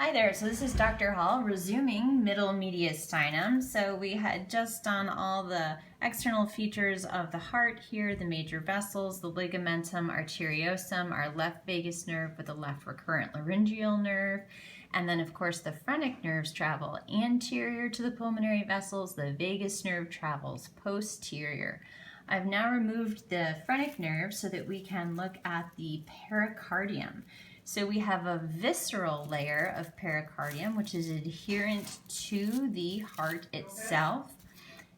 Hi there, so this is Dr. Hall resuming Middle Mediastinum. So we had just done all the external features of the heart here, the major vessels, the ligamentum arteriosum, our left vagus nerve with the left recurrent laryngeal nerve, and then of course the phrenic nerves travel anterior to the pulmonary vessels, the vagus nerve travels posterior. I've now removed the phrenic nerve so that we can look at the pericardium. So we have a visceral layer of pericardium, which is adherent to the heart itself.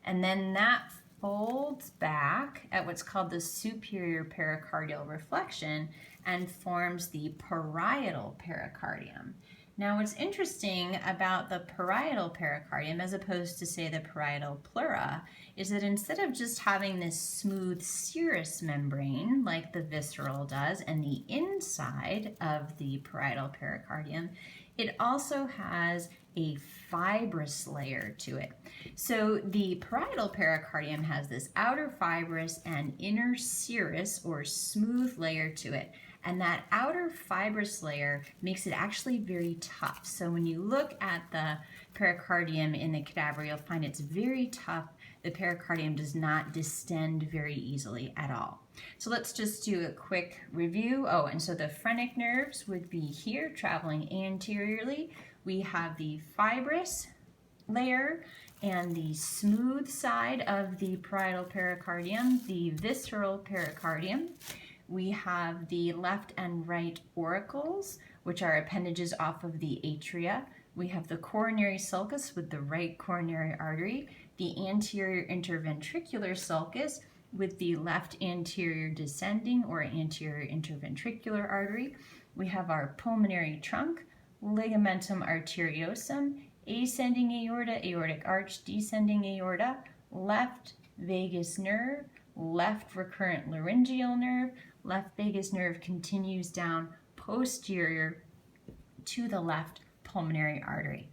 And then that folds back at what's called the superior pericardial reflection and forms the parietal pericardium. Now what's interesting about the parietal pericardium as opposed to say the parietal pleura is that instead of just having this smooth serous membrane like the visceral does and the inside of the parietal pericardium, it also has a fibrous layer to it. So the parietal pericardium has this outer fibrous and inner serous or smooth layer to it. And that outer fibrous layer makes it actually very tough. So when you look at the pericardium in the cadaver, you'll find it's very tough. The pericardium does not distend very easily at all. So let's just do a quick review. Oh, and so the phrenic nerves would be here traveling anteriorly. We have the fibrous layer and the smooth side of the parietal pericardium, the visceral pericardium. We have the left and right auricles, which are appendages off of the atria. We have the coronary sulcus with the right coronary artery, the anterior interventricular sulcus with the left anterior descending or anterior interventricular artery. We have our pulmonary trunk, ligamentum arteriosum, ascending aorta, aortic arch, descending aorta, left vagus nerve, left recurrent laryngeal nerve, left vagus nerve continues down posterior to the left pulmonary artery.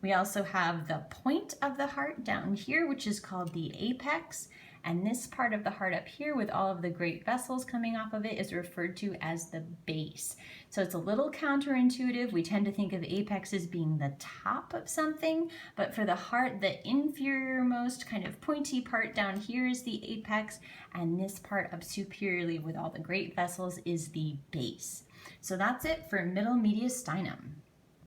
We also have the point of the heart down here, which is called the apex, and this part of the heart up here with all of the great vessels coming off of it is referred to as the base. So it's a little counterintuitive. We tend to think of apex as being the top of something, but for the heart, the inferior most kind of pointy part down here is the apex, and this part up superiorly with all the great vessels is the base. So that's it for middle mediastinum.